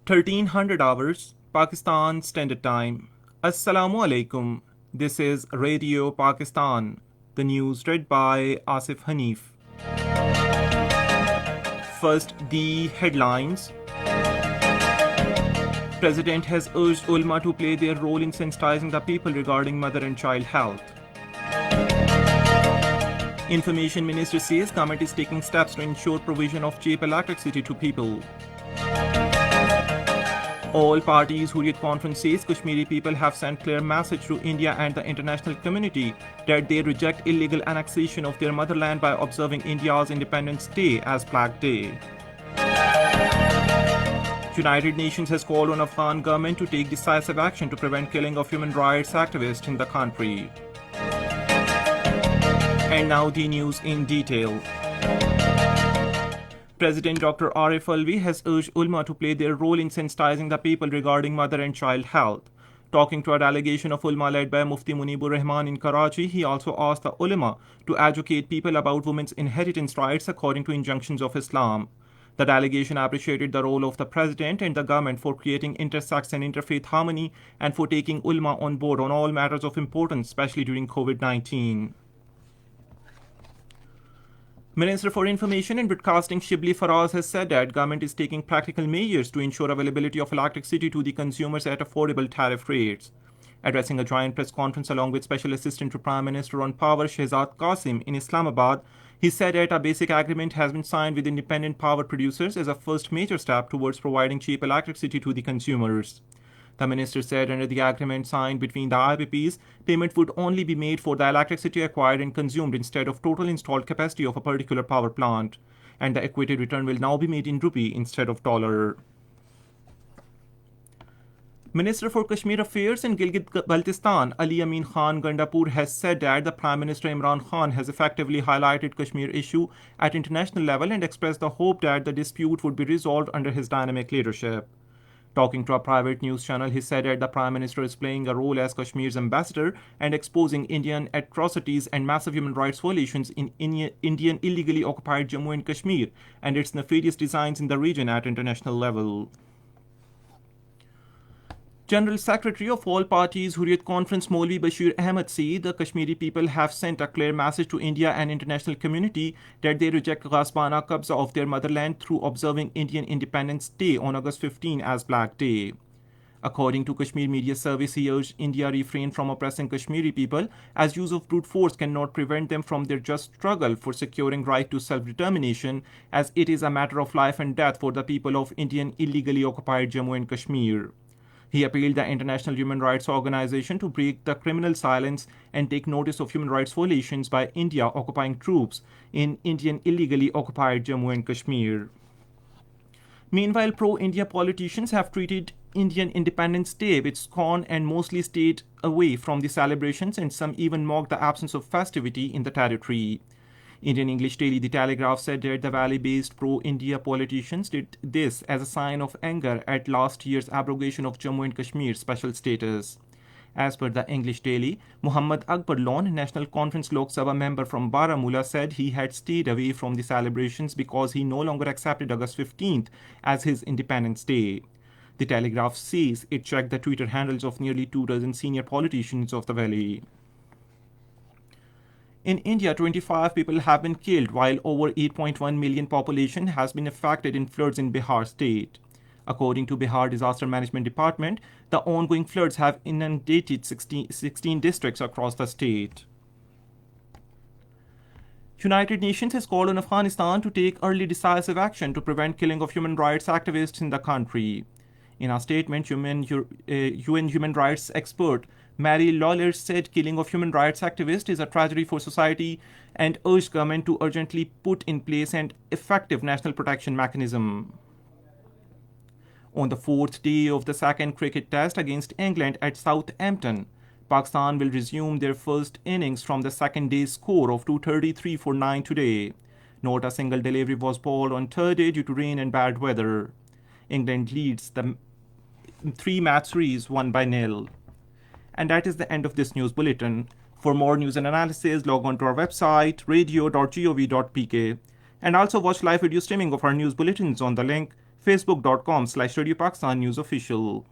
1300 hours, Pakistan Standard Time. Assalamu alaikum. This is Radio Pakistan. The news read by Asif Hanif. First, the headlines. President has urged ulama to play their role in sensitizing the people regarding mother and child health. Information Minister says government is taking steps to ensure provision of cheap electricity to people. All parties Hurriyat Conference says Kashmiri people have sent clear message to India and the international community that they reject illegal annexation of their motherland by observing India's Independence Day as Flag Day. United Nations has called on Afghan government to take decisive action to prevent killing of human rights activists in the country. And now the news in detail. President Dr. Arif Alvi has urged ulama to play their role in sensitizing the people regarding mother and child health. Talking to a delegation of ulama led by Mufti Munibur Rahman in Karachi, he also asked the ulama to educate people about women's inheritance rights according to injunctions of Islam. The delegation appreciated the role of the president and the government for creating intersex and interfaith harmony and for taking ulama on board on all matters of importance, especially during COVID-19. Minister for Information and Broadcasting Shibli Faraz has said that government is taking practical measures to ensure availability of electricity to the consumers at affordable tariff rates. Addressing a joint press conference along with Special Assistant to Prime Minister on Power Shehzad Qasim in Islamabad, he said that a basic agreement has been signed with independent power producers as a first major step towards providing cheap electricity to the consumers. The minister said under the agreement signed between the IPPs, payment would only be made for the electricity acquired and consumed instead of total installed capacity of a particular power plant, and the equated return will now be made in rupee instead of dollar. Minister for Kashmir Affairs and Gilgit-Baltistan Ali Amin Khan Gandapur has said that the Prime Minister Imran Khan has effectively highlighted Kashmir issue at international level and expressed the hope that the dispute would be resolved under his dynamic leadership. Talking to a private news channel, he said that the Prime Minister is playing a role as Kashmir's ambassador and exposing Indian atrocities and massive human rights violations in Indian illegally occupied Jammu and Kashmir and its nefarious designs in the region at international level. General Secretary of all parties Hurriyat Conference Maulvi Bashir Ahmed said the Kashmiri people have sent a clear message to India and international community that they reject Ghasbana Qabza of their motherland through observing Indian Independence Day on August 15 as Black Day. According to Kashmir Media Service, he urged India refrain from oppressing Kashmiri people as use of brute force cannot prevent them from their just struggle for securing right to self-determination as it is a matter of life and death for the people of Indian illegally occupied Jammu and Kashmir. He appealed the International Human Rights Organization to break the criminal silence and take notice of human rights violations by India occupying troops in Indian illegally occupied Jammu and Kashmir. Meanwhile, pro-India politicians have treated Indian Independence Day with scorn and mostly stayed away from the celebrations, and some even mocked the absence of festivity in the territory. Indian English daily The Telegraph said that the Valley-based pro-India politicians did this as a sign of anger at last year's abrogation of Jammu and Kashmir's special status. As per the English daily, Muhammad Akbar Lon, National Conference Lok Sabha member from Baramulla, said he had stayed away from the celebrations because he no longer accepted August 15th as his Independence Day. The Telegraph says it checked the Twitter handles of nearly 24 senior politicians of the Valley. In India, 25 people have been killed while over 8.1 million population has been affected in floods in Bihar state. According to Bihar Disaster Management Department, the ongoing floods have inundated 16 districts across the state. United Nations has called on Afghanistan to take early decisive action to prevent killing of human rights activists in the country. In a statement, UN human rights expert Mary Lawler said killing of human rights activists is a tragedy for society and urged government to urgently put in place an effective national protection mechanism. On the fourth day of the second cricket test against England at Southampton, Pakistan will resume their first innings from the second day's score of 233 for 9 today. Not a single delivery was bowled on third day due to rain and bad weather. England leads the 3-match series 1-0. And that is the end of this news bulletin. For more news and analysis, log on to our website, radio.gov.pk. And also watch live video streaming of our news bulletins on the link facebook.com/Radio Pakistan News Official.